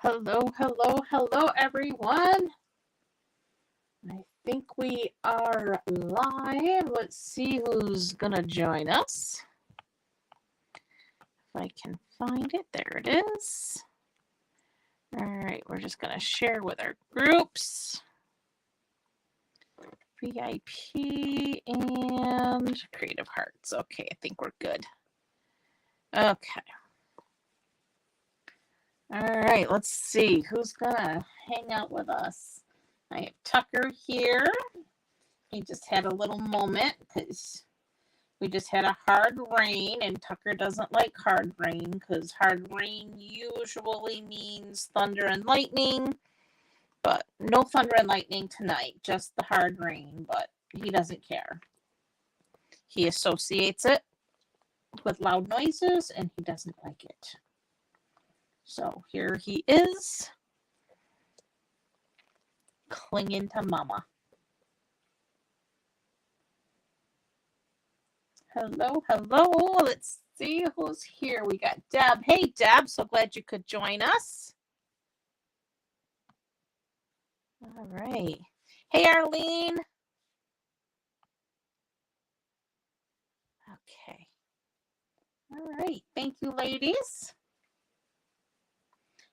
Hello, hello, hello, everyone. I think we are live. Let's see who's going to join us. If I can find it, there it is. All right, we're just going to share with our groups. VIP and Creative Hearts. Okay, I think we're good. Okay. All right, let's see who's going to hang out with us. I have Tucker here. He just had a little moment because we just had a hard rain, and Tucker doesn't like hard rain because hard rain usually means thunder and lightning, but no thunder and lightning tonight, just the hard rain, but he doesn't care. He associates it with loud noises, and he doesn't like it. So here he is, clinging to mama. Hello, hello. Let's see who's here. We got Deb. Hey, Deb. So glad you could join us. All right. Hey, Arlene. Okay. All right. Thank you, ladies.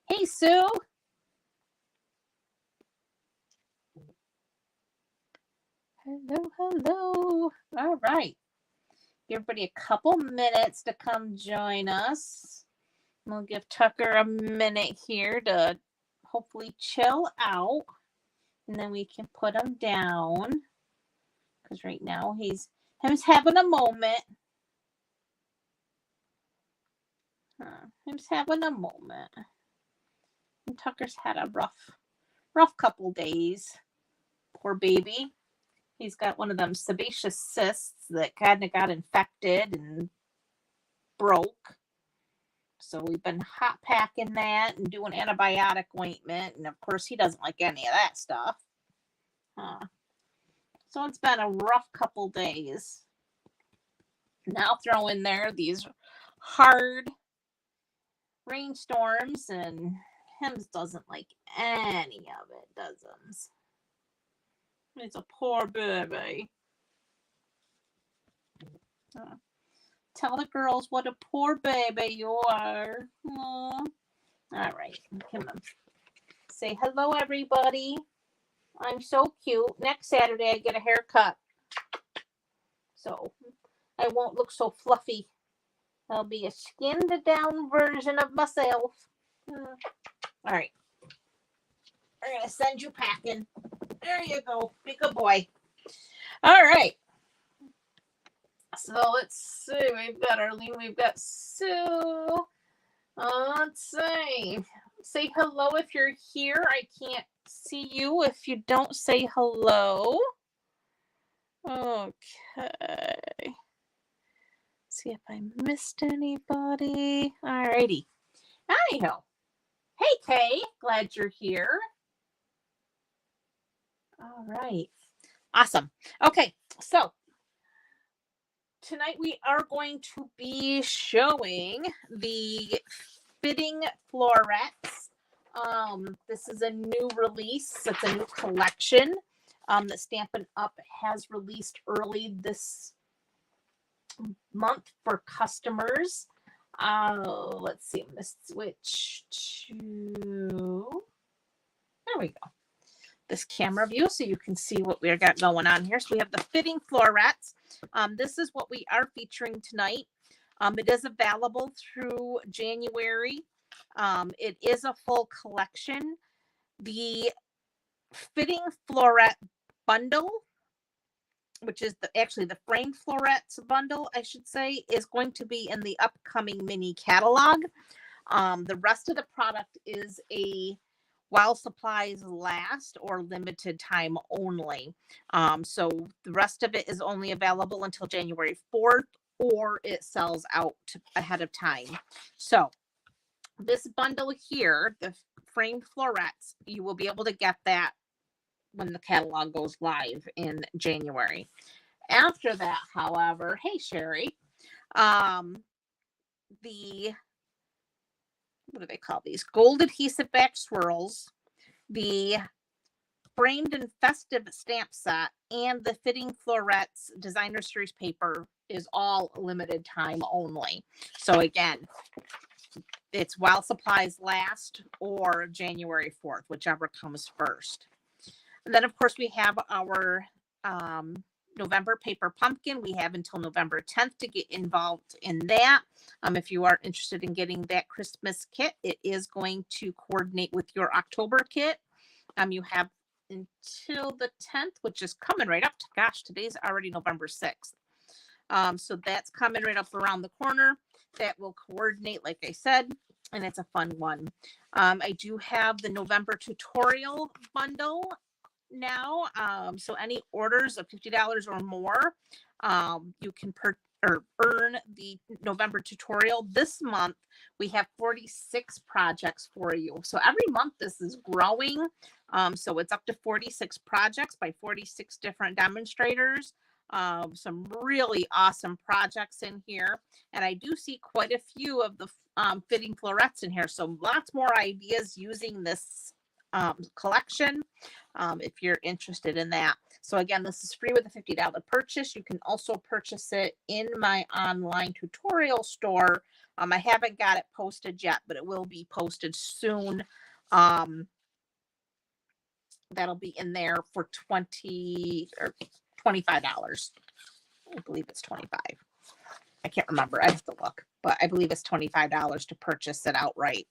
Hey, Sue. Hello, hello. All right. Give everybody a couple minutes to come join us. We'll give Tucker a minute here to hopefully chill out, and then we can put him down because right now he's having a moment. He's having a moment. And Tucker's had a rough couple days. Poor baby. He's got one of them sebaceous cysts that kind of got infected and broke. So we've been hot packing that and doing antibiotic ointment. And of course, he doesn't like any of that stuff. So it's been a rough couple days. Now throw in there these hard rainstorms, and Hems doesn't like any of it, does Hems? It's a poor baby. Tell the girls what a poor baby you are. Aww. All right, come on. Say hello, everybody. I'm so cute. Next Saturday, I get a haircut. So I won't look so fluffy. I'll be a skinned down version of myself. All right. We're going to send you packing. There you go. Be a good boy. All right. So let's see. We've got Arlene. We've got Sue. Let's see. Say hello if you're here. I can't see you if you don't say hello. Okay. See if I missed anybody. All righty. Anyhow. Hey, Kay. Glad you're here. All right. Awesome. Okay. So tonight we are going to be showing the Fitting Florets. This is a new release. It's a new collection that Stampin' Up! Has released early this month for customers. Let's see. I'm going to switch to... There we go. This camera view so you can see what we got going on here. So we have the Fitting Florets. This is what we are featuring tonight. It is available through January. It is a full collection. The Fitting Floret bundle, which is actually the framed florets bundle, I should say, is going to be in the upcoming mini catalog. The rest of the product is a while supplies last or limited time only. So the rest of it is only available until January 4th, or it sells out ahead of time. So this bundle here, the framed florets, you will be able to get that when the catalog goes live in January. After that, however, hey Sherry, the what do they call these? Gold adhesive back swirls, the framed and festive stamp set, and the Fitting Florets designer series paper is all limited time only. So again, it's while supplies last or January 4th, whichever comes first. And then, of course, we have our November paper pumpkin. We have until November 10th to get involved in that. If you are interested in getting that Christmas kit, it is going to coordinate with your October kit. You have until the 10th, which is coming right up. Gosh, today's already November 6th. So that's coming right up around the corner. That will coordinate, like I said, and it's a fun one. I do have the November tutorial bundle now. So any orders of $50 or more, you can earn the November tutorial. This month, we have 46 projects for you. So every month this is growing. So it's up to 46 projects by 46 different demonstrators. Some really awesome projects in here. And I do see quite a few of the fitting florets in here. So lots more ideas using this collection if you're interested in that. So again, this is free with a $50 purchase. You can also purchase it in my online tutorial store. I haven't got it posted yet, but it will be posted soon. That'll be in there for $20 or $25. I believe it's $25. I can't remember. I have to look, but I believe it's $25 to purchase it outright.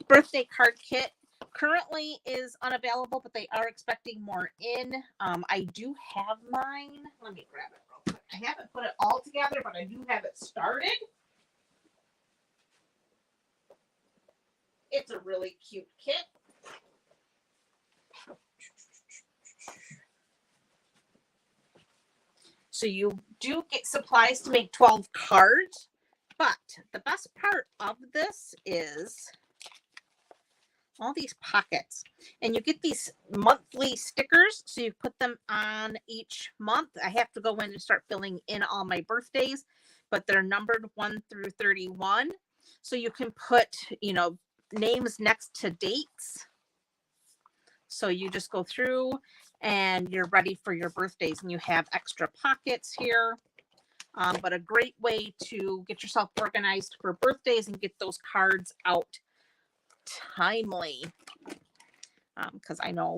Birthday card kit currently is unavailable, but they are expecting more in. I do have mine. Let me grab it real quick. I haven't put it all together, but I do have it started. It's a really cute kit. So you do get supplies to make 12 cards, but the best part of this is all these pockets. And you get these monthly stickers, so you put them on each month. I have to go in and start filling in all my birthdays, but they're numbered 1 through 31. So you can put, names next to dates. So you just go through and you're ready for your birthdays, and you have extra pockets here. But a great way to get yourself organized for birthdays and get those cards out timely. Because I know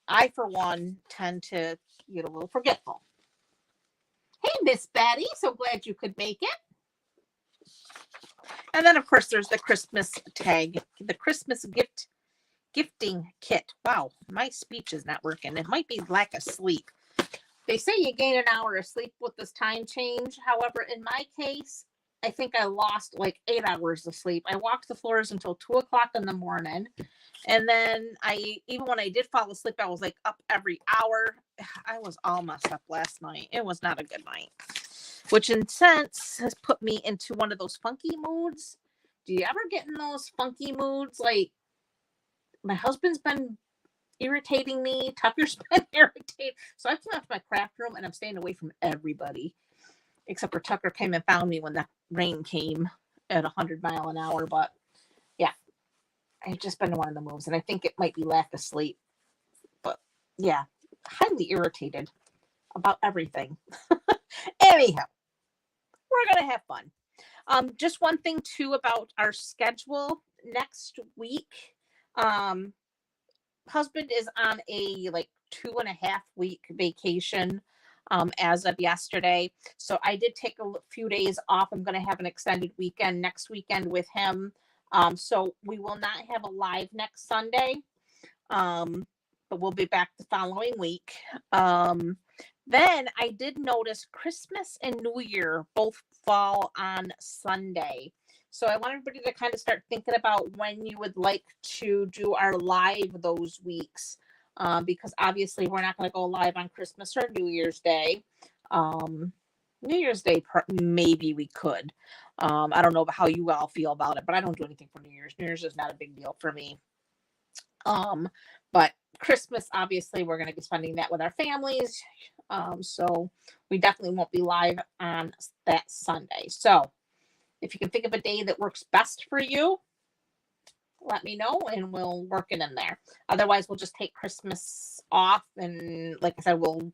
I for one tend to get a little forgetful. Hey, Miss Betty, so glad you could make it. And then of course there's the Christmas tag, the Christmas gifting kit. Wow, my speech is not working. It might be lack of sleep. They say you gain an hour of sleep with this time change. However, in my case, I think I lost like 8 hours of sleep. I walked the floors until 2 o'clock in the morning. And then even when I did fall asleep, I was like up every hour. I was all messed up last night. It was not a good night, which in sense has put me into one of those funky moods. Do you ever get in those funky moods? Like, my husband's been irritating me. Tucker's been irritating. So I've left my craft room and I'm staying away from everybody. Except for Tucker came and found me when the rain came at 100 miles an hour. But yeah, I've just been one of the moves. And I think it might be lack of sleep. But yeah, highly irritated about everything. Anyhow, we're going to have fun. Just one thing too about our schedule next week. Husband is on a 2.5 week vacation as of yesterday. So I did take a few days off. I'm going to have an extended weekend next weekend with him. So we will not have a live next Sunday, but we'll be back the following week. Then I did notice Christmas and New Year both fall on Sunday. So I want everybody to kind of start thinking about when you would like to do our live those weeks. Because obviously we're not going to go live on Christmas or New Year's Day. New Year's Day, maybe we could. I don't know how you all feel about it, but I don't do anything for New Year's. New Year's is not a big deal for me. But Christmas, obviously, we're going to be spending that with our families. So we definitely won't be live on that Sunday. So if you can think of a day that works best for you, let me know and we'll work it in there. Otherwise, we'll just take Christmas off. And like I said, we'll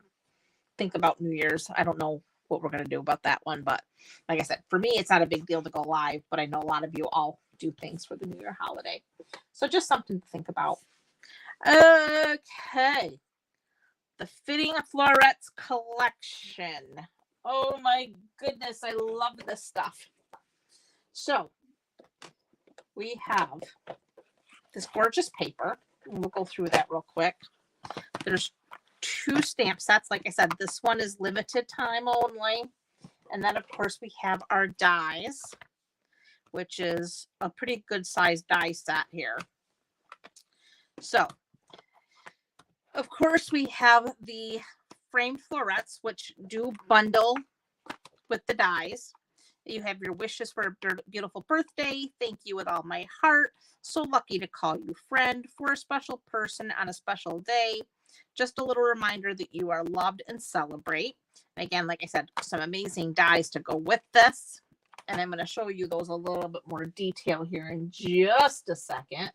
think about New Year's. I don't know what we're going to do about that one. But like I said, for me, it's not a big deal to go live. But I know a lot of you all do things for the New Year holiday. So just something to think about. Okay. The Fitting Florets Collection. Oh my goodness, I love this stuff. So we have this gorgeous paper. And we'll go through that real quick. There's 2 stamp sets. Like I said, this one is limited time only. And then, of course, we have our dies, which is a pretty good sized die set here. So, of course, we have the framed florets, which do bundle with the dies. You have your wishes for a beautiful birthday. Thank you with all my heart. So lucky to call you friend, for a special person on a special day. Just a little reminder that you are loved and celebrate. And again, like I said, some amazing dies to go with this. And I'm going to show you those a little bit more detail here in just a second.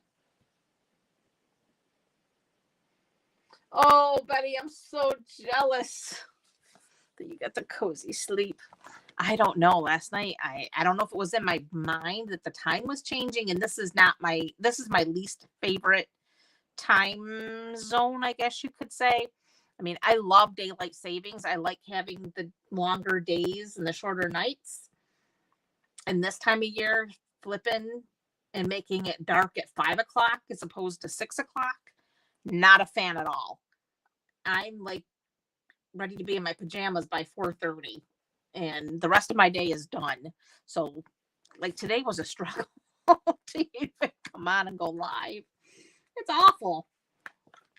Oh, Betty, I'm so jealous that you got the cozy sleep. I don't know. Last night, I don't know if it was in my mind that the time was changing, and this is my least favorite time zone, I guess you could say. I mean, I love daylight savings. I like having the longer days and the shorter nights. And this time of year, flipping and making it dark at 5 o'clock as opposed to 6 o'clock, not a fan at all. I'm like ready to be in my pajamas by 4:30. And the rest of my day is done. So, like, today was a struggle to even come on and go live. It's awful.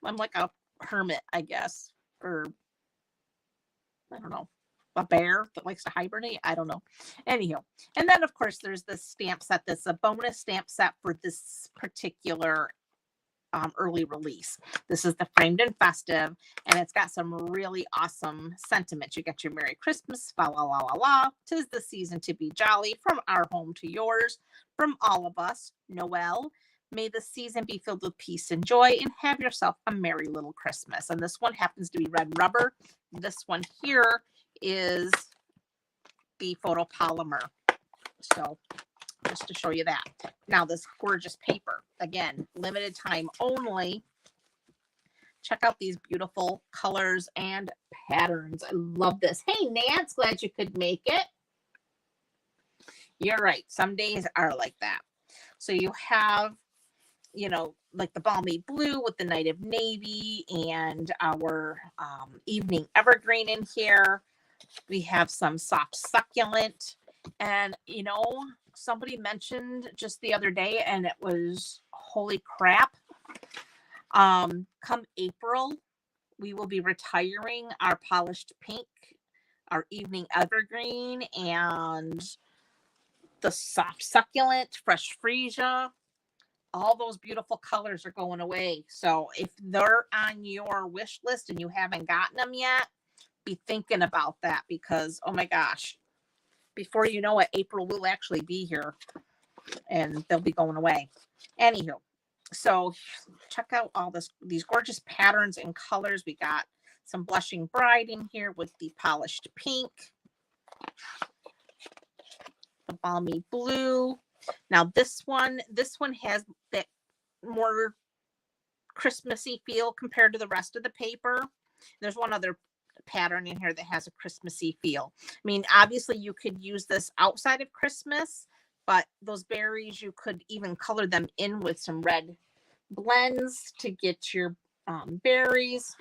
I'm like a hermit, I guess, or I don't know, a bear that likes to hibernate. I don't know. Anyhow, and then of course there's this stamp set. That's a bonus stamp set for this particular early release. This is the Framed and Festive, and it's got some really awesome sentiments. You got your Merry Christmas, fa la la la la, 'tis the season to be jolly, from our home to yours, from all of us, Noel. May the season be filled with peace and joy, and have yourself a merry little Christmas. And this one happens to be red rubber. This one here is the photopolymer. So just to show you that. Now, this gorgeous paper, again, limited time only. Check out these beautiful colors and patterns. I love this. Hey, Nance, glad you could make it. You're right. Some days are like that. So you have, like the balmy blue with the night of navy and our evening evergreen in here. We have some soft succulent. And, somebody mentioned just the other day, and it was holy crap. Come April, we will be retiring our polished pink, our evening evergreen, and the soft succulent, fresh freesia. All those beautiful colors are going away. So if they're on your wish list and you haven't gotten them yet, be thinking about that, because, oh my gosh, before you know it, April will actually be here and they'll be going away. Anywho, so check out all these gorgeous patterns and colors. We got some blushing bride in here with the polished pink, the balmy blue. Now this one has that more Christmassy feel compared to the rest of the paper. There's one other pattern in here that has a Christmassy feel. I mean, obviously you could use this outside of Christmas, but those berries, you could even color them in with some red blends to get your berries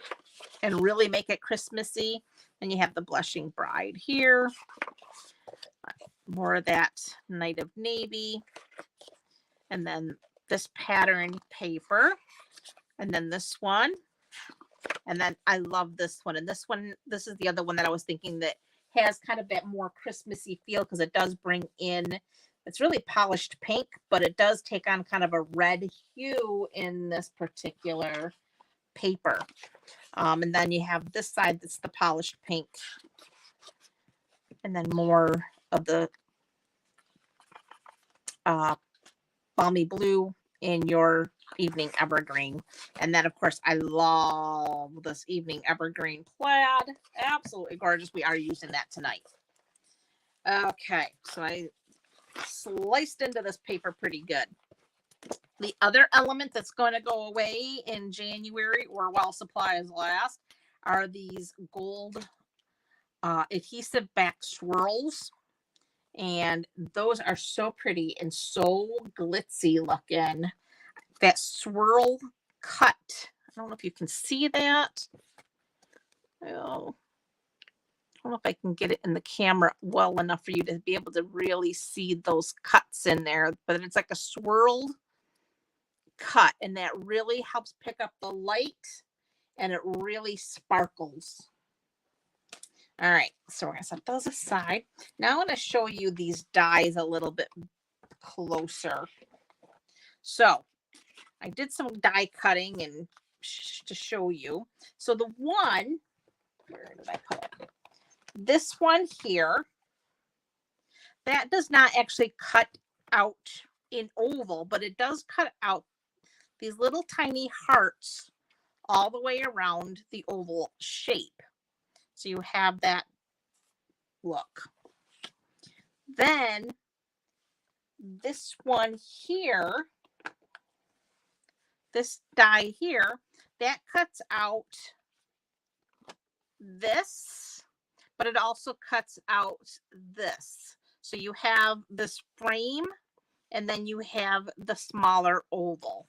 and really make it Christmassy. And you have the blushing bride here. More of that night of navy. And then this pattern paper. And then this one. And then I love this one. And this is the other one that I was thinking that has kind of that more Christmassy feel, because it does bring in, it's really polished pink, but it does take on kind of a red hue in this particular paper. And then you have this side that's the polished pink. And then more of the balmy blue in your evening evergreen. And then, of course, I love this evening evergreen plaid. Absolutely gorgeous. We are using that tonight. Okay, so I sliced into this paper pretty good. The other element that's going to go away in January or while supplies last are these gold adhesive back swirls. And those are so pretty and so glitzy looking. That swirl cut. I don't know if you can see that. Oh, I don't know if I can get it in the camera well enough for you to be able to really see those cuts in there. But it's like a swirled cut, and that really helps pick up the light, and it really sparkles. All right, so we're gonna set those aside. Now I'm gonna show you these dies a little bit closer. So I did some die cutting and to show you. So the one, where did I put it? This one here, that does not actually cut out in oval, but it does cut out these little tiny hearts all the way around the oval shape. So you have that look. Then this one here, this die here, that cuts out this, but it also cuts out this. So you have this frame, and then you have the smaller oval.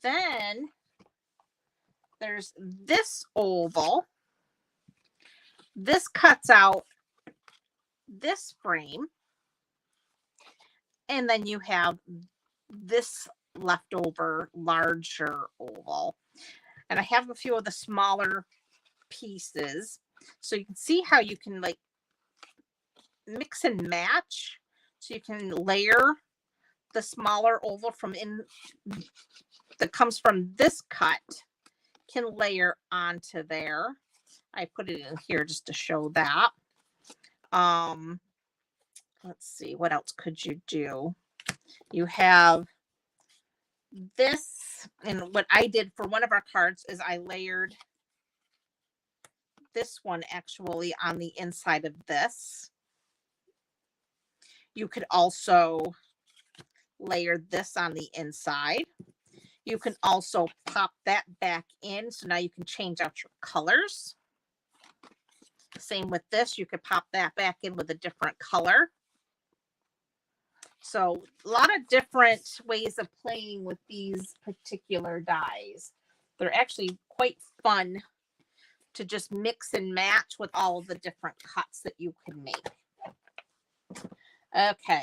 Then there's this oval. This cuts out this frame. And then you have this leftover larger oval. And I have a few of the smaller pieces. So you can see how you can like mix and match. So you can layer the smaller oval from in that comes from this cut, can layer onto there. I put it in here just to show that. Let's see, what else could you do? You have this, and what I did for one of our cards is I layered this one actually on the inside of this. You could also layer this on the inside. You can also pop that back in, so now you can change out your colors. Same with this, you could pop that back in with a different color. So a lot of different ways of playing with these particular dies. They're actually quite fun to just mix and match with all of the different cuts that you can make. Okay,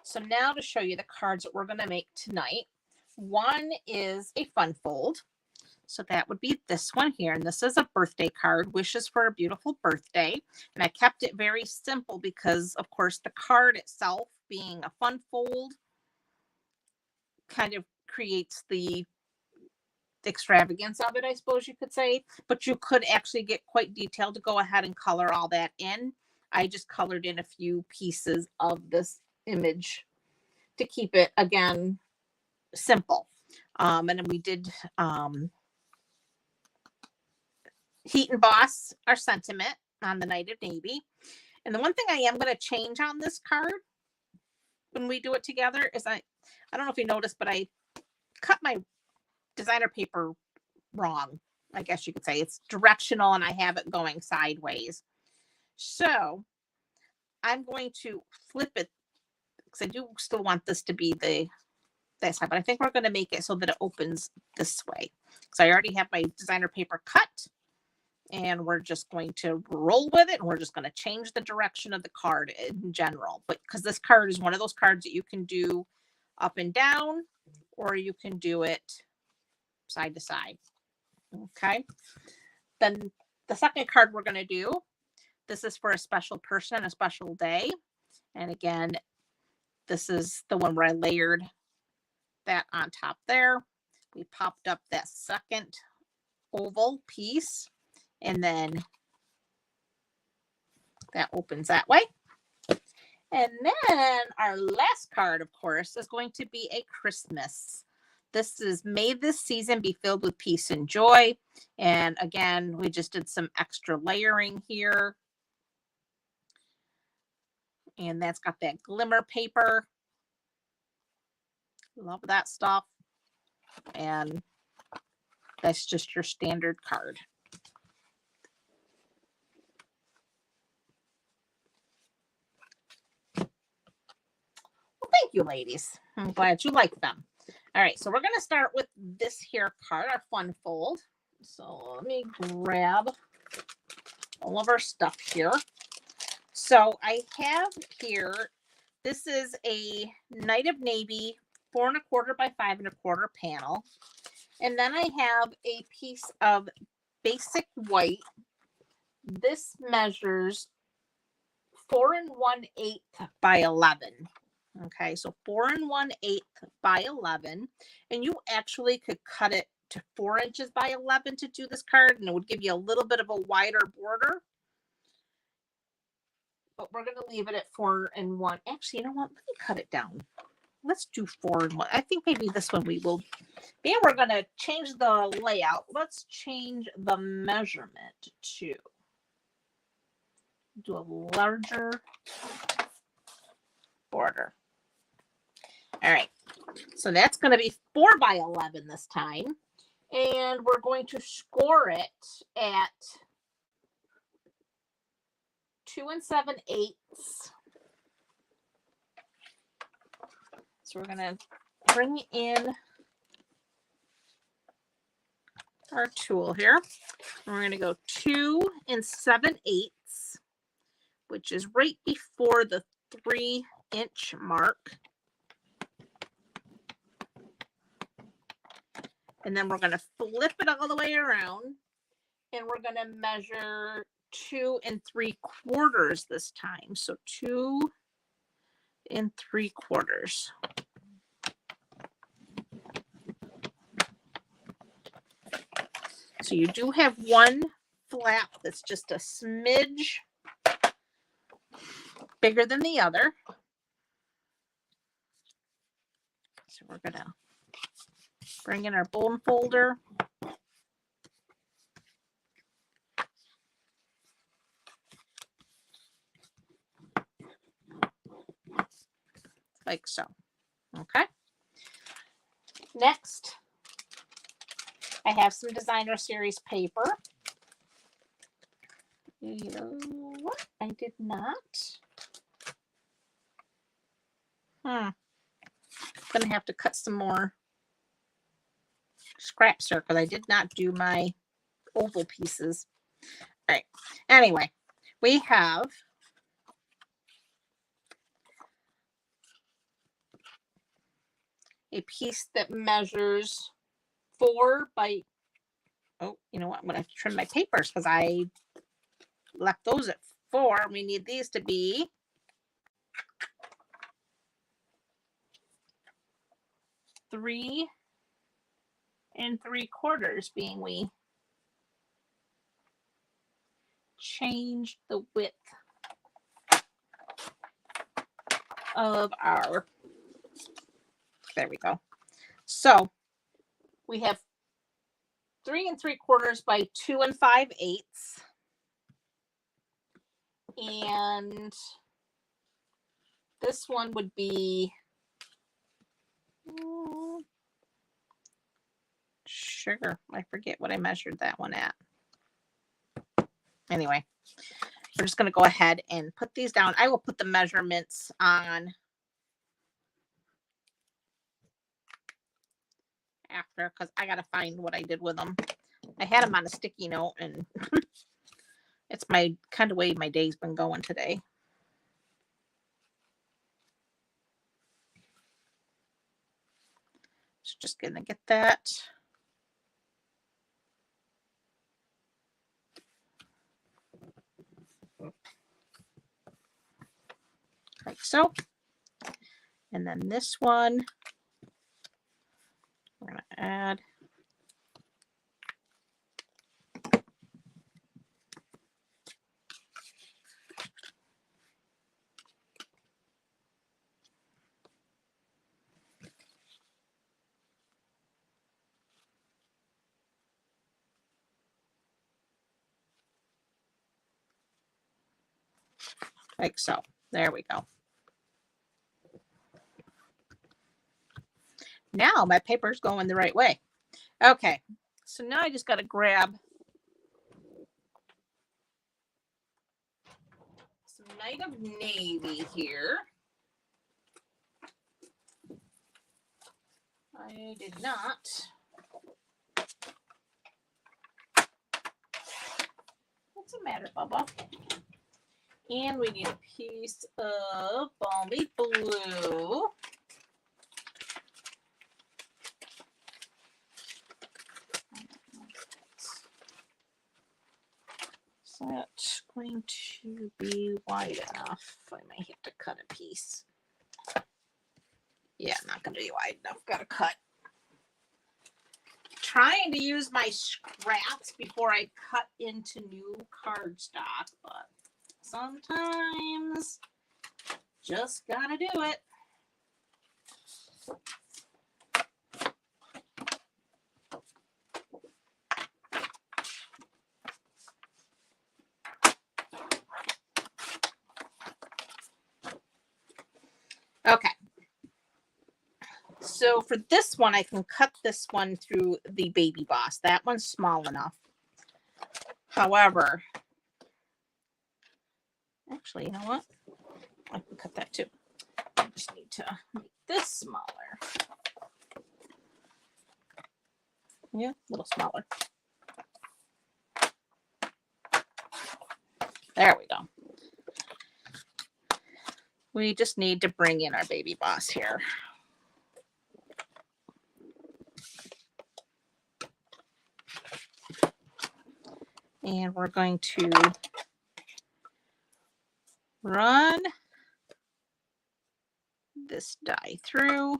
so now to show you the cards that we're going to make tonight. One is a fun fold. So that would be this one here. And this is a birthday card, wishes for a beautiful birthday. And I kept it very simple because, of course, the card itself being a fun fold kind of creates the extravagance of it, I suppose you could say. But you could actually get quite detailed to go ahead and color all that in. I just colored in a few pieces of this image to keep it, again, simple. And then we did heat emboss our sentiment on the Night of Navy. And the one thing I am going to change on this card when we do it together is I don't know if you noticed, but I cut my designer paper wrong. I guess you could say it's directional and I have it going sideways. So I'm going to flip it because I do still want this to be that side, but I think we're going to make it so that it opens this way. So I already have my designer paper cut. And we're just going to roll with it. And we're just going to change the direction of the card in general. But because this card is one of those cards that you can do up and down, or you can do it side to side. Okay. Then the second card we're going to do, this is for a special person, a special day. And again, this is the one where I layered that on top there. We popped up that second oval piece. And then that opens that way. And then our last card, of course, is going to be a Christmas. This is "May this season be filled with peace and joy." And again, we just did some extra layering here. And that's got that glimmer paper. Love that stuff. And that's just your standard card. Well, thank you, ladies. I'm glad you like them. All right, so we're going to start with this here card, our fun fold. So let me grab all of our stuff here. So I have here, this is a Night of Navy 4 1/4 by 5 1/4 panel. And then I have a piece of basic white. This measures 4 1/8 by 11. Okay, so 4 1/8 by 11. And you actually could cut it to 4 inches by 11 to do this card, and it would give you a little bit of a wider border. But we're going to leave it at 4 1. Actually, you know what? Let me cut it down. Let's do 4 1. I think maybe this one we will. Maybe we're going to change the layout. Let's change the measurement to do a larger border. All right. So that's going to be 4 by 11 this time. And we're going to score it at 2 7/8. So we're going to bring in our tool here. And we're going to go 2 7/8, which is right before the 3-inch mark. And then we're going to flip it all the way around, and we're going to measure 2 3/4 this time. So 2 3/4. So you do have one flap that's just a smidge bigger than the other. So we're going to bring in our bone folder. Like so. Okay. Next, I have some designer series paper. What? I did not. I'm going to have to cut some more scraps here because I did not do my oval pieces. All right. Anyway, we have a piece that measures 4 by, oh, you know what? I'm going to have to trim my papers because I left those at 4. We need these to be 3 3/4, being we change the width of our, there we go. So we have 3 3/4 by 2 5/8. And this one would be sugar. I forget what I measured that one at. Anyway, we're just going to go ahead and put these down. I will put the measurements on after because I got to find what I did with them. I had them on a sticky note, and it's my kind of way my day's been going today. So just going to get that. Like so. And then this one, we're going to add like so. There we go. Now my paper's going the right way. Okay, so now I just got to grab some Night of Navy here. I did not. What's the matter, Bubba? And we need a piece of balmy blue. Is that going to be wide enough? I might have to cut a piece. Yeah, not going to be wide enough. Got to cut. Trying to use my scraps before I cut into new cardstock, but sometimes just gotta do it. Okay. So for this one, I can cut this one through the Baby Boss. That one's small enough. However, actually, you know what? I can cut that too. I just need to make this smaller. Yeah, a little smaller. There we go. We just need to bring in our Baby Boss here. And we're going to run this die through.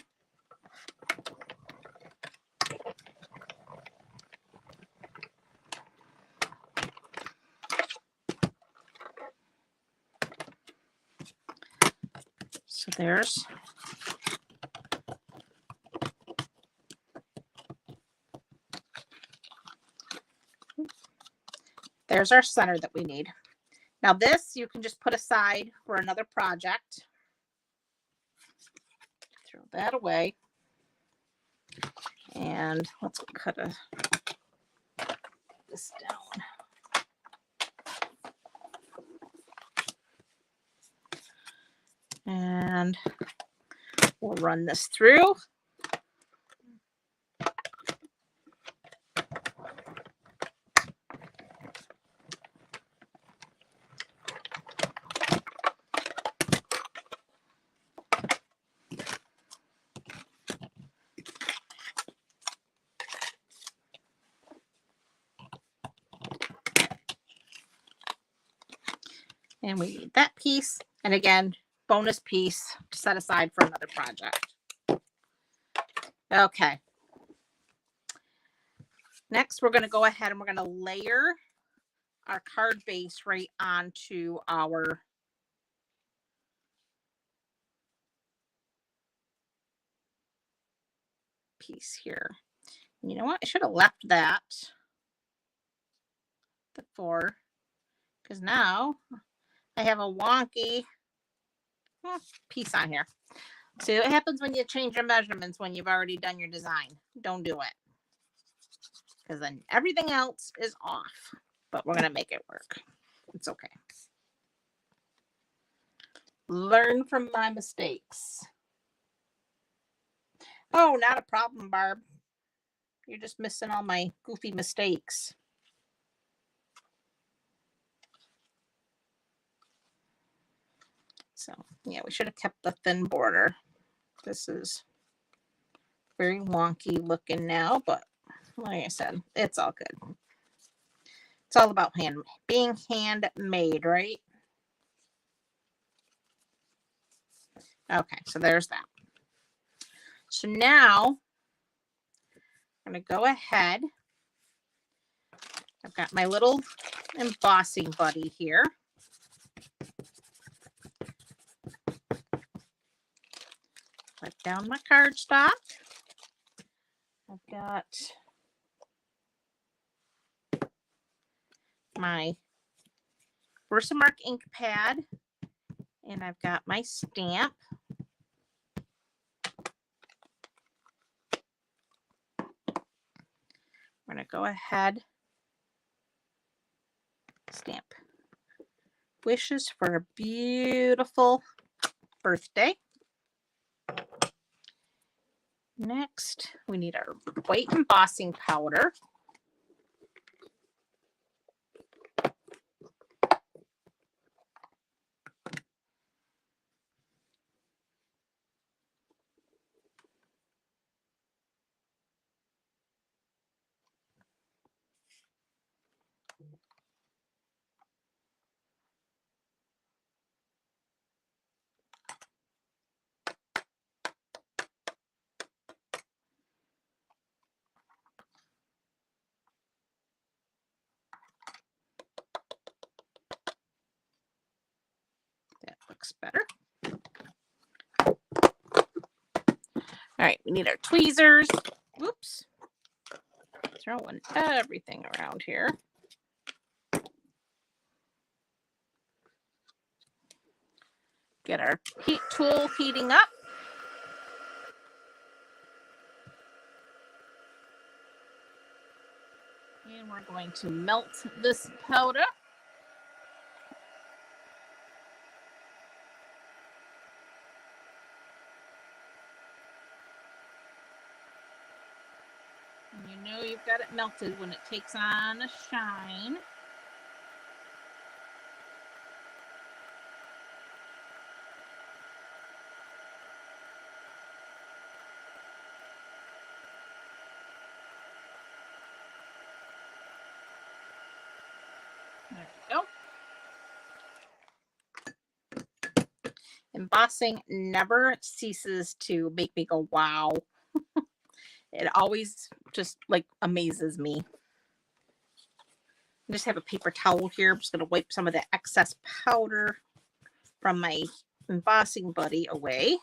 So there's our center that we need. Now this you can just put aside for another project. Throw that away. And let's cut this down. And we'll run this through. And we need that piece. And again, bonus piece to set aside for another project. Okay. Next, we're going to go ahead and we're going to layer our card base right onto our piece here. And you know what? I should have left that before, because now I have a wonky piece on here. See what happens when you change your measurements when you've already done your design. Don't do it, because then everything else is off. But we're going to make it work. It's okay. Learn from my mistakes. Oh, not a problem, Barb. You're just missing all my goofy mistakes. So, yeah, we should have kept the thin border. This is very wonky looking now, but like I said, it's all good. It's all about being handmade, right? Okay, so there's that. So now I'm going to go ahead. I've got my little embossing buddy here. Put down my cardstock. I've got my Versamark ink pad And I've got my stamp. We're going to go ahead, stamp. Wishes for a beautiful birthday. Next, we need our white embossing powder. That looks better. All right, we need our tweezers. Whoops. Throwing everything around here. Get our heat tool heating up. And we're going to melt this powder. And you know you've got it melted when it takes on a shine. There we go. Embossing never ceases to make me go, wow. It always just like amazes me. I just have a paper towel here. I'm just going to wipe some of the excess powder from my embossing buddy away.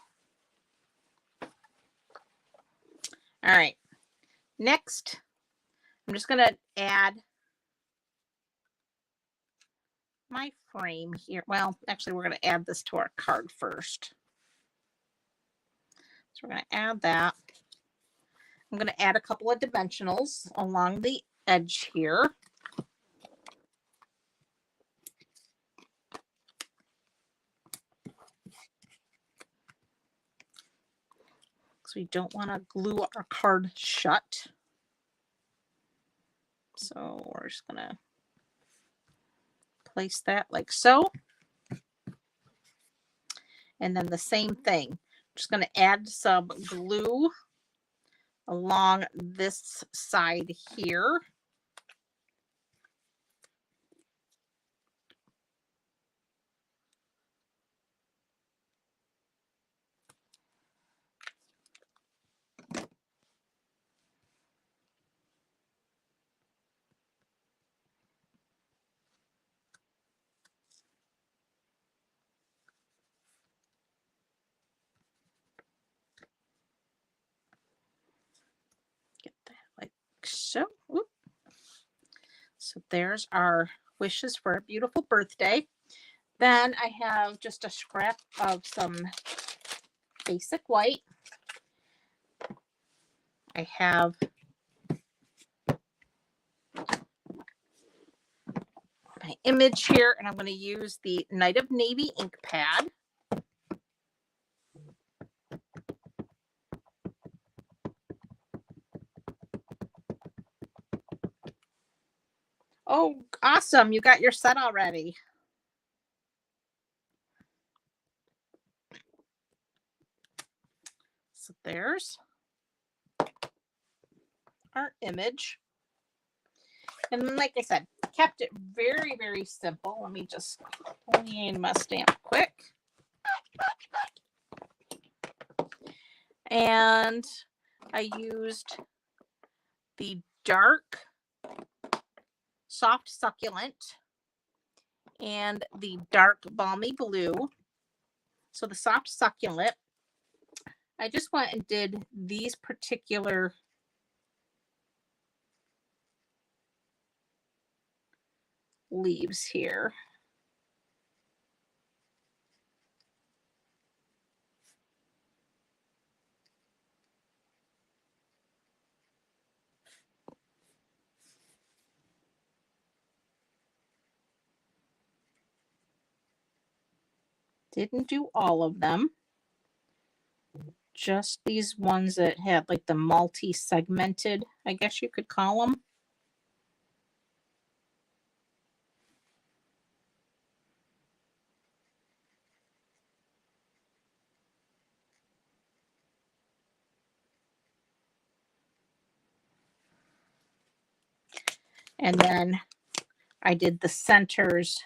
All right. Next, I'm just going to add my frame here. Well, actually, we're going to add this to our card first. So we're going to add that. I'm going to add a couple of dimensionals along the edge here. Because we don't want to glue our card shut. So we're just going to place that like so. And then the same thing. I'm just going to add some glue along this side here. Get that like so. Oop. So there's our wishes for a beautiful birthday. Then I have just a scrap of some basic white. I have my image here, and I'm going to use the Night of Navy ink pad. Oh, awesome. You got your set already. So there's our image. And like I said, kept it very, very simple. Let me just clean my stamp quick. And I used the dark soft succulent and the dark balmy blue. So the soft succulent, I just went and did these particular leaves here. Didn't do all of them. Just these ones that had like the multi-segmented, I guess you could call them. And then I did the centers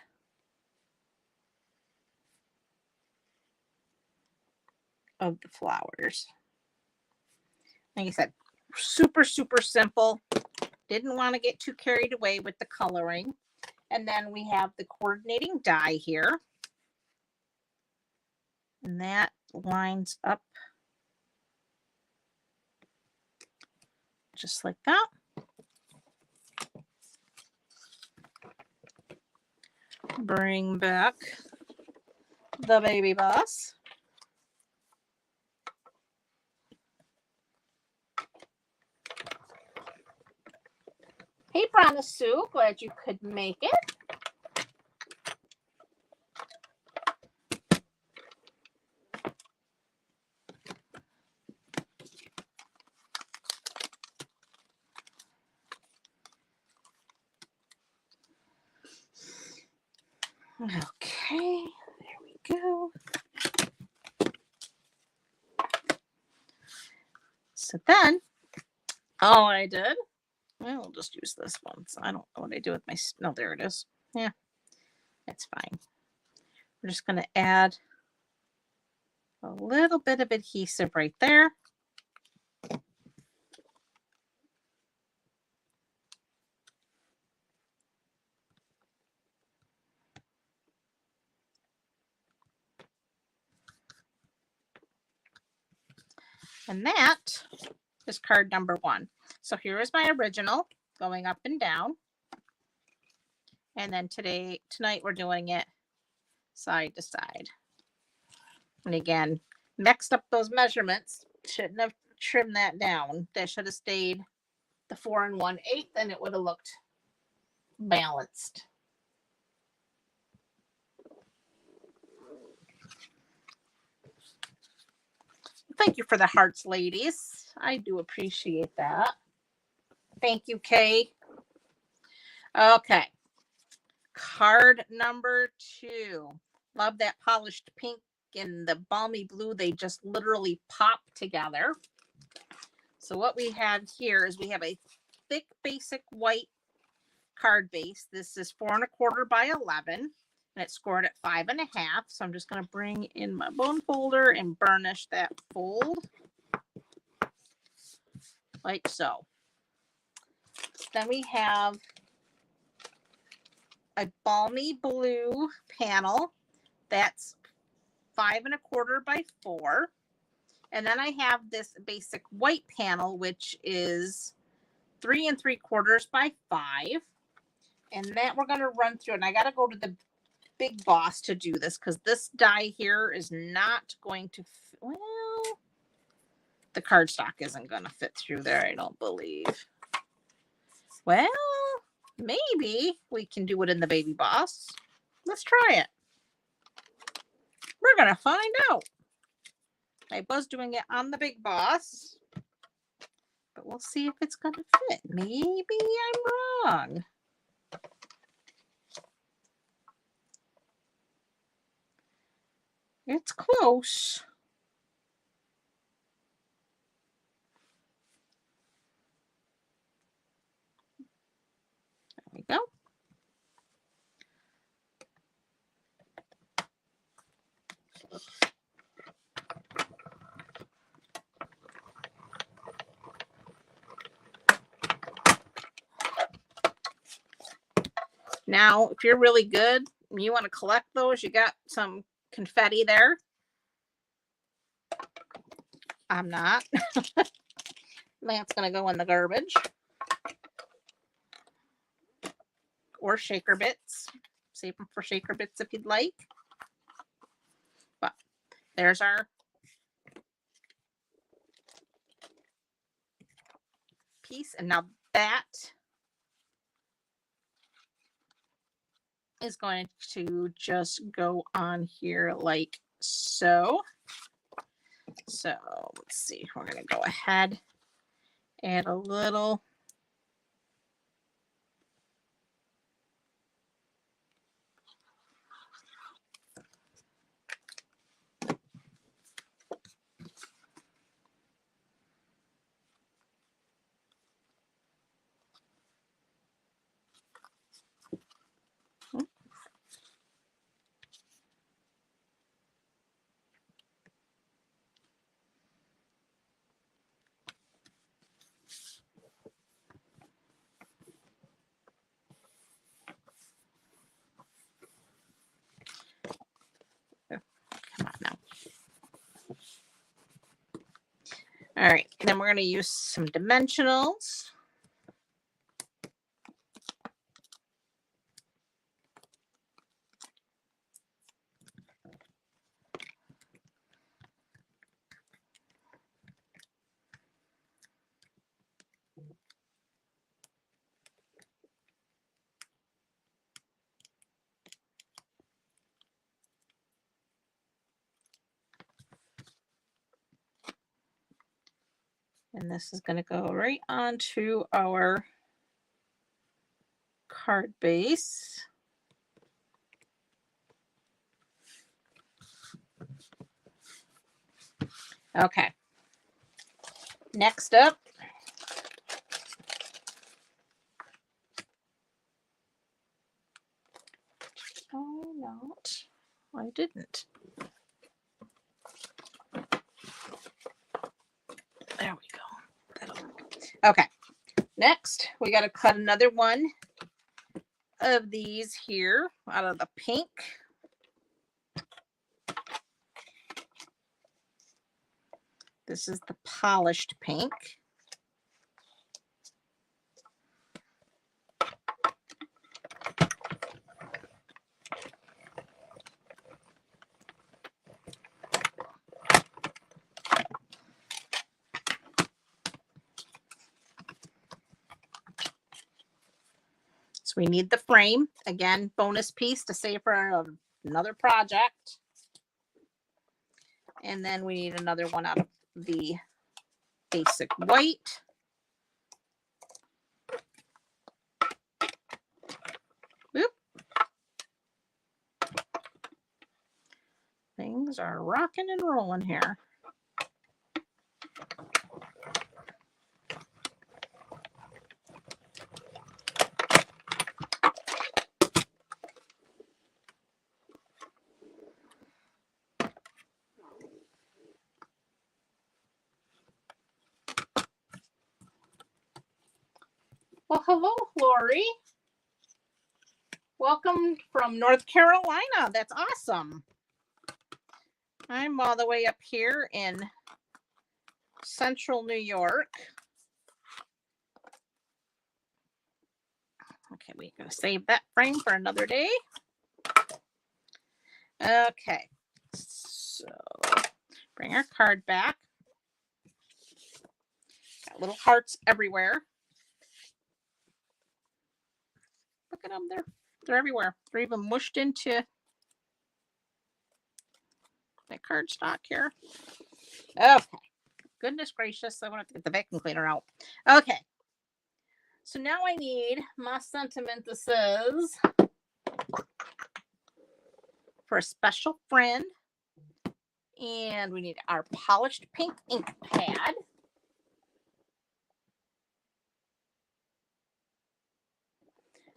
of the flowers. Like I said, super, super simple. Didn't want to get too carried away with the coloring. And then we have the coordinating die here. And that lines up just like that. Bring back the baby bus. Hey, Brana Sue, glad you could make it. Okay, there we go. So then, all I did, well, I'll just use this one. So I don't know what I do with my, no, there it is. Yeah, that's fine. We're just going to add a little bit of adhesive right there. And that is card number 1. So here is my original going up and down. And then tonight we're doing it side to side. And again, mixed up those measurements. Shouldn't have trimmed that down. That should have stayed the 4 1/8, and it would have looked balanced. Thank you for the hearts, ladies. I do appreciate that. Thank you, Kay. Okay. Card number 2. Love that polished pink and the balmy blue. They just literally pop together. So what we have here is we have a thick basic white card base. This is 4 1/4 by 11, and it's scored at 5 1/2. So I'm just going to bring in my bone folder and burnish that fold like so. Then we have a balmy blue panel that's 5 1/4 by 4. And then I have this basic white panel, which is 3 3/4 by 5. And that we're going to run through. And I got to go to the Big Boss to do this because this die here is not going to, well, the cardstock isn't going to fit through there, I don't believe. Well, maybe we can do it in the Baby Boss. Let's try it. We're going to find out. I was doing it on the Big Boss, but we'll see if it's going to fit. Maybe I'm wrong. It's close. There we go. Now, if you're really good, you want to collect those, you got some confetti there. I'm not. That's going to go in the garbage. Or shaker bits. Save them for shaker bits if you'd like. But there's our piece. And now that is going to just go on here like so. So let's see, we're going to go ahead, add a little. Come on now. All right, then we're going to use some dimensionals. And this is going to go right onto our card base. Okay. Next up, oh, not. I didn't. There we go. That'll work. Okay. Next, we got to cut another one of these here out of the pink. This is the polished pink. So we need the frame. Again, bonus piece to save for another project. And then we need another one out of the basic white. Oop. Things are rocking and rolling here. Well, hello, Lori. Welcome from North Carolina. That's awesome. I'm all the way up here in central New York. Okay, we're going to save that frame for another day. Okay, so bring our card back. Got little hearts everywhere. Look at them, they're everywhere. They're even mushed into my cardstock here. Okay, goodness gracious, I want to get the vacuum cleaner out. Okay, so now I need my sentiment that says, for a special friend, and we need our polished pink ink pad.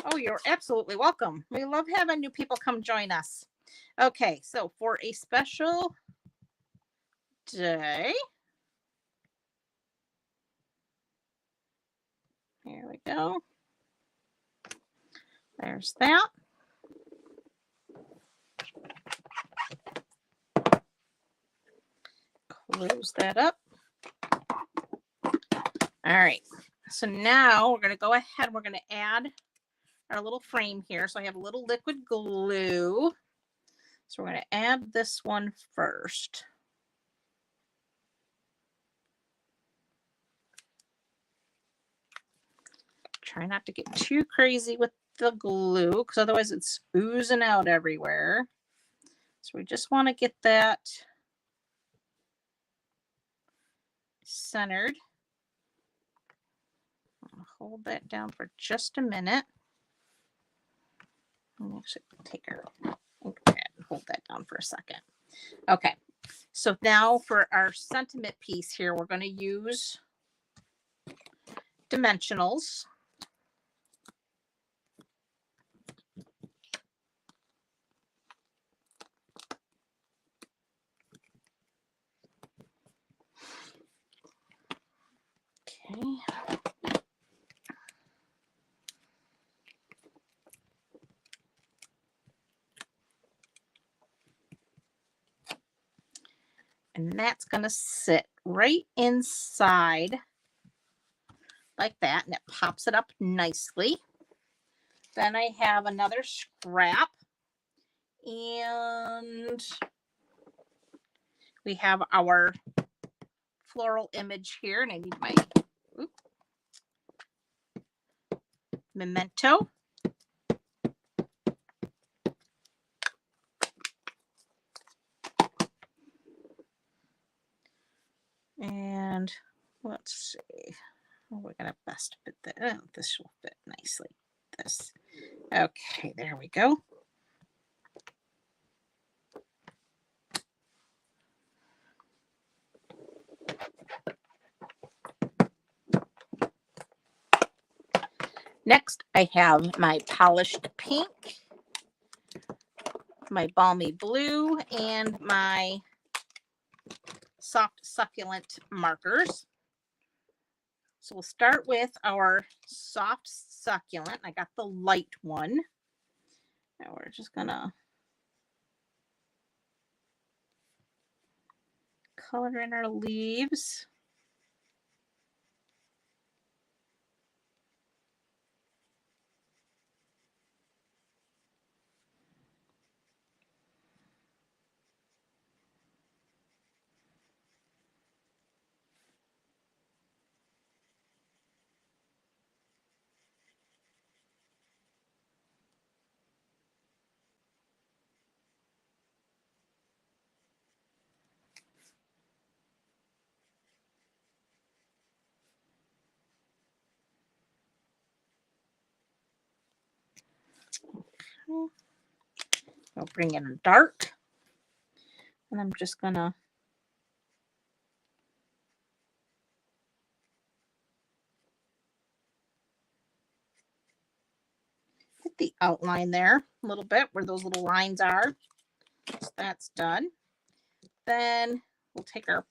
Oh, you're absolutely welcome. We love having new people come join us. Okay, so for a special day, here we go. There's that. Close that up. All right, so now we're going to go ahead. We're going to add our little frame here. So I have a little liquid glue. So we're going to add this one first. Try not to get too crazy with the glue because otherwise it's oozing out everywhere. So we just want to get that centered. I'll hold that down for just a minute. I'll actually take our ink pad and hold that down for a second. Okay, so now for our sentiment piece here, we're going to use dimensionals. Okay. And that's going to sit right inside like that, and it pops it up nicely. Then I have another scrap, and we have our floral image here, and I need my memento. And let's see, we're gonna best fit that. Oh, this will fit nicely. This. Okay, there we go. Next, I have my polished pink, my balmy blue, and my soft succulent markers. So we'll start with our soft succulent. I got the light one. Now we're just gonna color in our leaves. I'll bring in a dark, and I'm just gonna hit the outline there a little bit where those little lines are. So that's done. Then we'll take our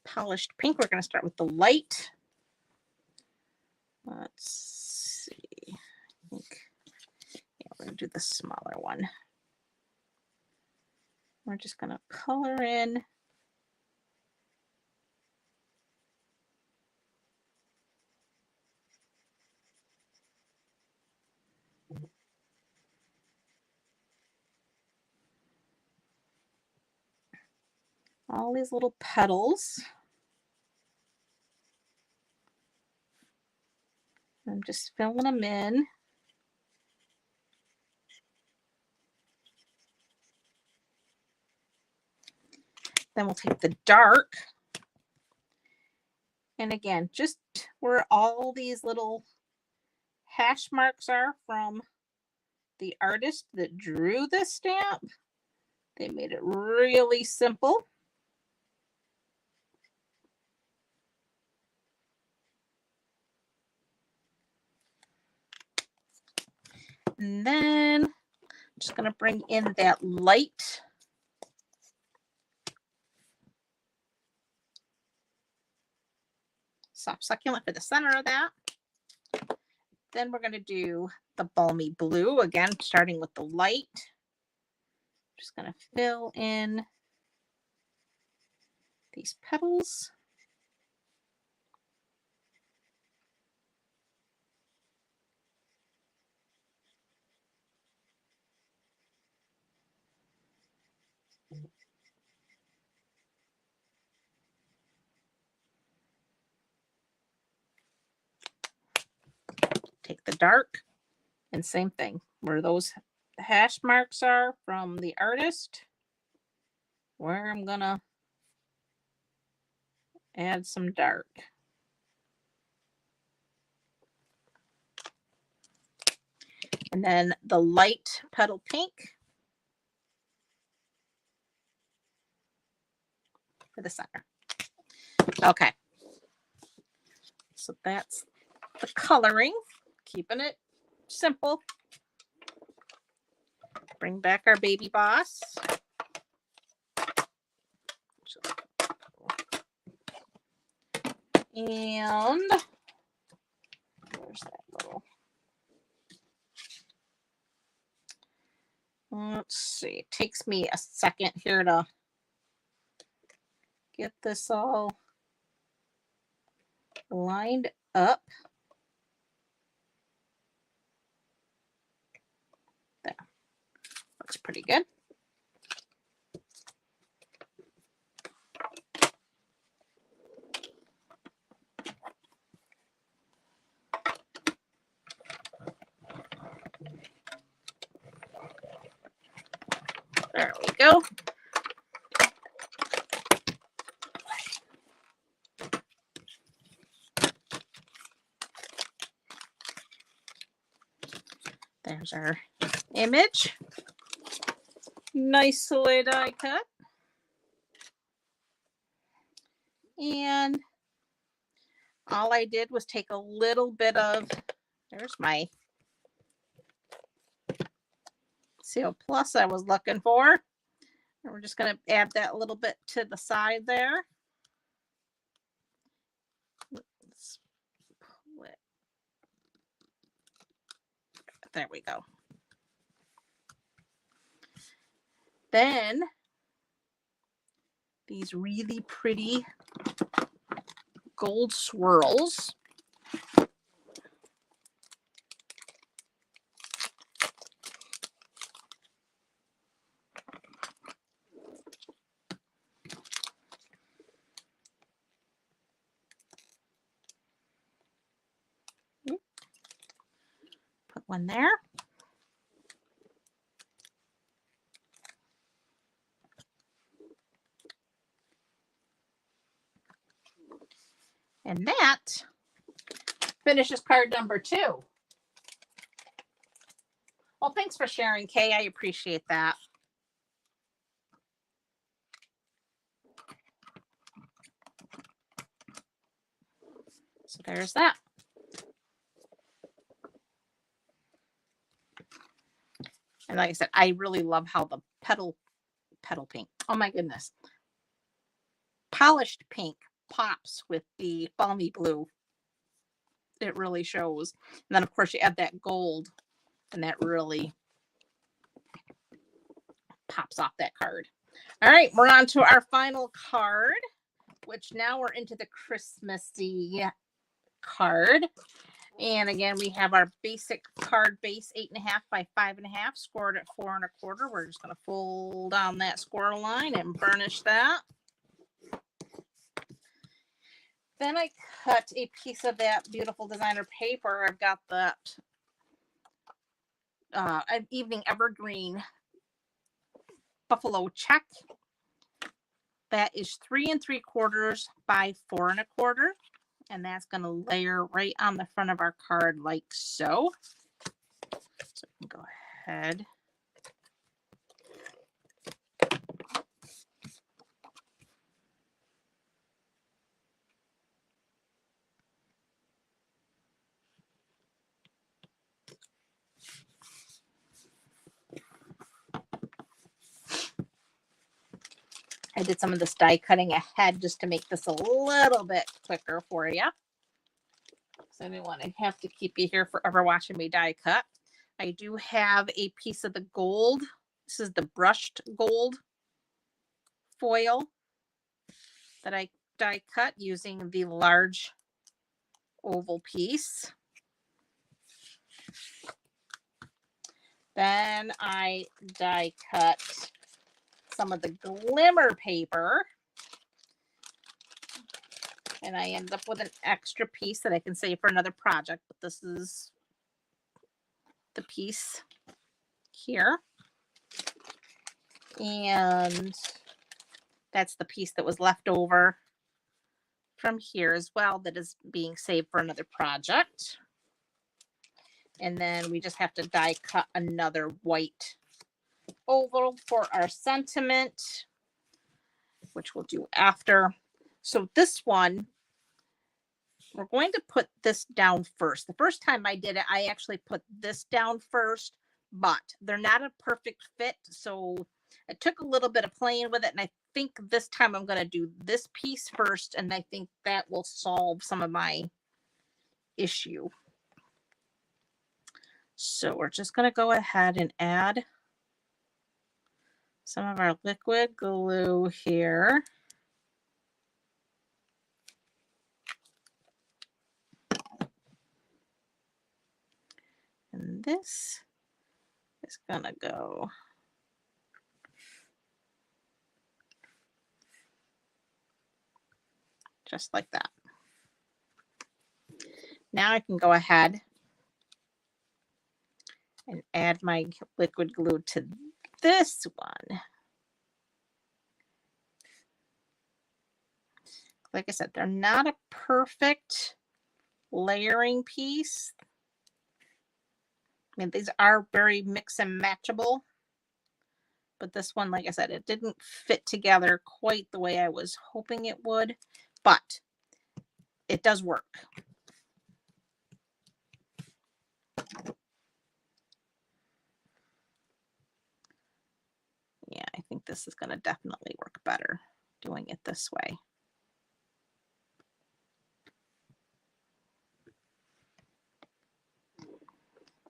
polished pink. We're going to start with the light. Let's see. I think, yeah, we're going to do the smaller one. We're just going to color in all these little petals. I'm just filling them in. Then we'll take the dark. And again, just where all these little hash marks are from the artist that drew this stamp, they made it really simple. And then I'm just going to bring in that light soft succulent for the center of that. Then we're going to do the balmy blue, again, starting with the light. Just going to fill in these petals. take the dark and same thing. Where those hash marks are from the artist, where I'm gonna add some dark. And then the light petal pink for the center. Okay. So that's the coloring, keeping it simple. Bring back our baby boss. And where's that little? Let's see. It takes me a second here to get this all lined up. There. Looks pretty good. There we go. There's our image. Nicely die cut. And all I did was take a little bit of, there's my Seal Plus I was looking for. And we're just going to add that a little bit to the side there. Let's pull it. There we go. Then these really pretty gold swirls. Put one there. And that finishes card number 2. Well, thanks for sharing, Kay. I appreciate that. So there's that. And like I said, I really love how the petal pink, oh my goodness, polished pink pops with the balmy blue. It really shows. And then of course you add that gold and that really pops off that card. All right, we're on to our final card, which now we're into the Christmassy card. And again, we have our basic card base 8.5 by 5.5, scored at 4 1/4. We're just going to fold on that score line and burnish that. Then I cut a piece of that beautiful designer paper. I've got that Evening Evergreen Buffalo check. That is 3 3/4 by 4 1/4. And that's going to layer right on the front of our card like so. So we can go ahead. I did some of this die cutting ahead just to make this a little bit quicker for you. So I didn't want to have to keep you here forever watching me die cut. I do have a piece of the gold. This is the brushed gold foil that I die cut using the large oval piece. Then I die cut some of the glimmer paper. And I ended up with an extra piece that I can save for another project. But this is the piece here. And that's the piece that was left over from here as well that is being saved for another project. And then we just have to die cut another white oval for our sentiment, which we'll do after. So this one, we're going to put this down first. The first time I did it, I actually put this down first, but they're not a perfect fit. So I took a little bit of playing with it, and I think this time I'm going to do this piece first, and I think that will solve some of my issue. So we're just going to go ahead and add some of our liquid glue here. And this is going to go just like that. Now I can go ahead and add my liquid glue to this one. Like I said, they're not a perfect layering piece. I mean, these are very mix and matchable, but this one, like I said, it didn't fit together quite the way I was hoping it would, but it does work. Yeah, I think this is going to definitely work better doing it this way.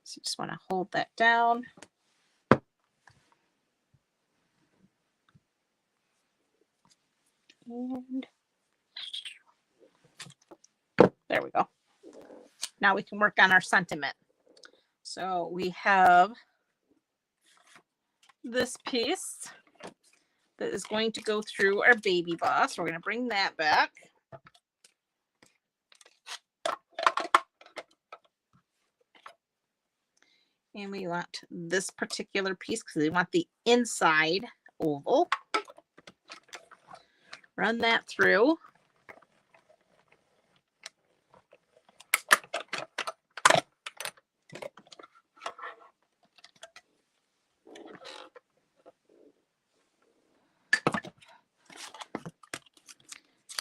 So you just want to hold that down. And there we go. Now we can work on our sentiment. So we have this piece that is going to go through our baby boss. We're going to bring that back. And we want this particular piece because we want the inside oval. Run that through.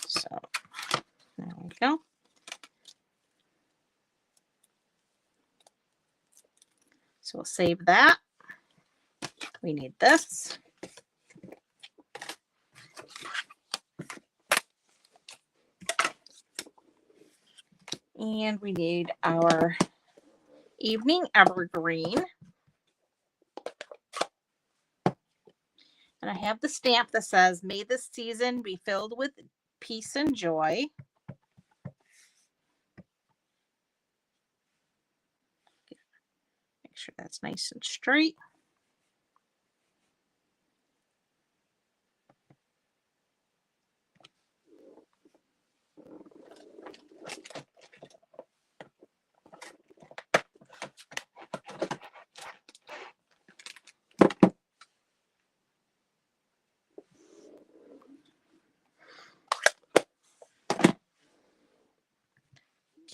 So there we go. So we'll save that. We need this. And we need our evening evergreen. And I have the stamp that says, "May this season be filled with peace and joy." Make sure that's nice and straight.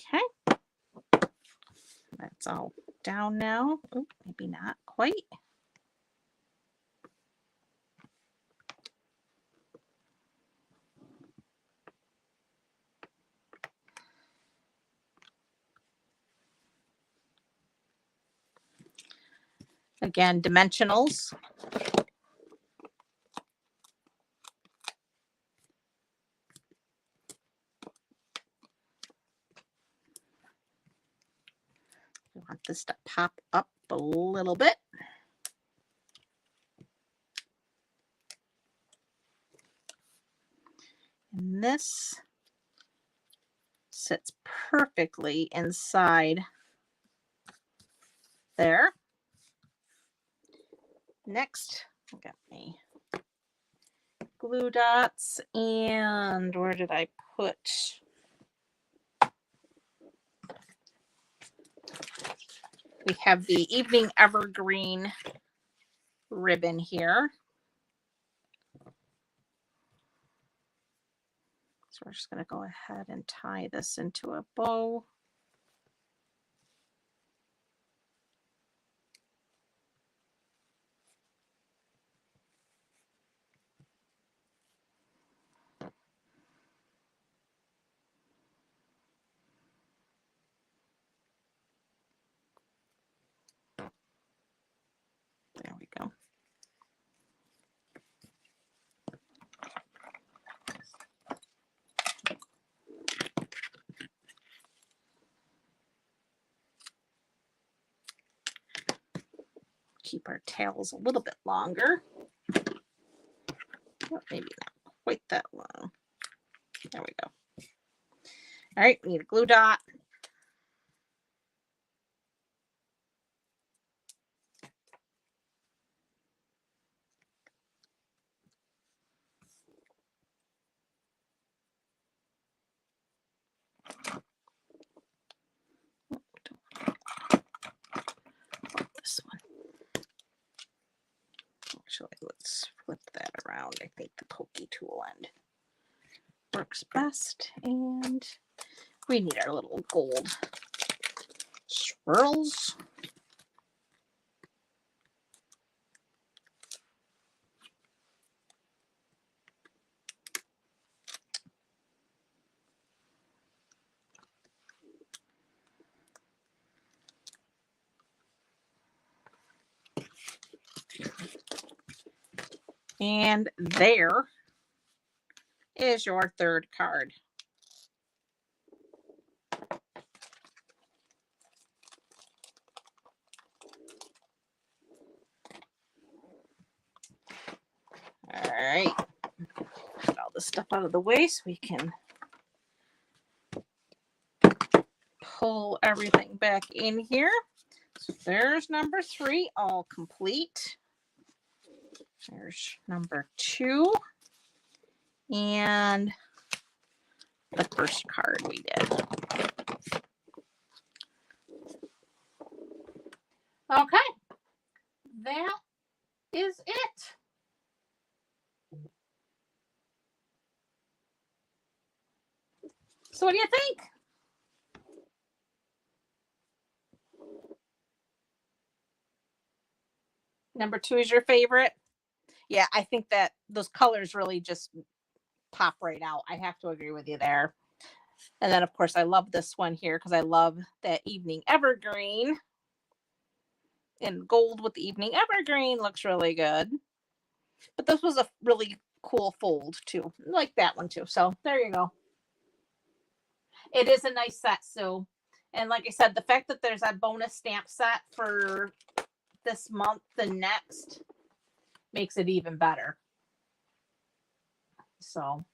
Okay. That's all down now. Oh, maybe not quite. Again, dimensionals. We want this to pop up a little bit. And this sits perfectly inside there. Next, I got my glue dots, and where did I put? We have the Evening Evergreen ribbon here. So we're just going to go ahead and tie this into a bow. There we go. Keep our tails a little bit longer. Oh, maybe not quite that long. There we go. All right, we need a glue dot. This one. Actually, let's flip that around. I think the pokey tool end works best. And we need our little gold swirls. And there is your third card. All right. Get all this stuff out of the way so we can pull everything back in here. So there's number 3, all complete. There's number 2. And the first card we did. Okay. That is it. So what do you think? Number 2 is your favorite? Yeah, I think that those colors really just pop right out. I have to agree with you there. And then, of course, I love this one here because I love that Evening Evergreen. And gold with the Evening Evergreen looks really good. But this was a really cool fold, too. I like that one, too. So there you go. It is a nice set, Sue. And like I said, the fact that there's a bonus stamp set for this month and next makes it even better. So.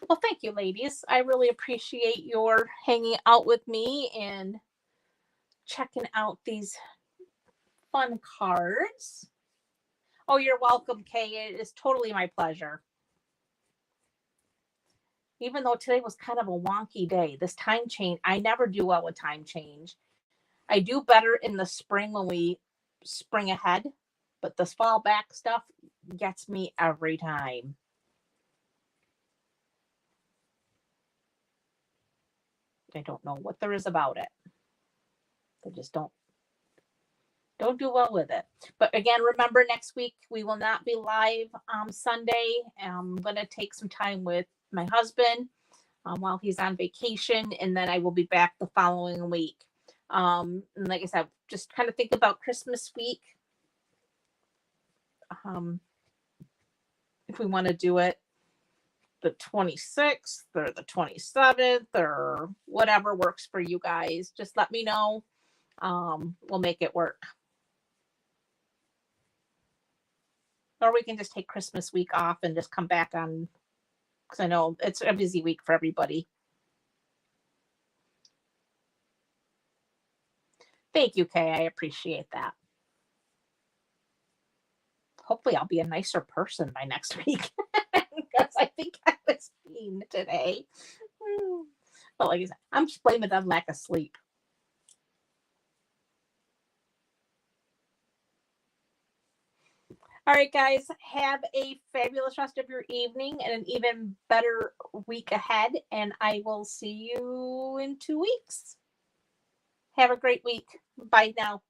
Well, thank you, ladies. I really appreciate your hanging out with me and checking out these fun cards. Oh, you're welcome, Kay. It is totally my pleasure. Even though today was kind of a wonky day, this time change, I never do well with time change. I do better in the spring when we spring ahead, but this fall back stuff gets me every time. I don't know what there is about it. I just don't do well with it. But again, remember next week we will not be live Sunday. I'm going to take some time with my husband while he's on vacation, and then I will be back the following week. And like I said, just kind of think about Christmas week. If we want to do it the 26th or the 27th or whatever works for you guys, just let me know. We'll make it work. Or we can just take Christmas week off and just come back on, because I know it's a busy week for everybody. Thank you, Kay. I appreciate that. Hopefully I'll be a nicer person by next week. Because I think I was peeing today. But like I said, I'm just blaming it on lack of sleep. All right, guys, have a fabulous rest of your evening and an even better week ahead. And I will see you in 2 weeks. Have a great week. Bye now.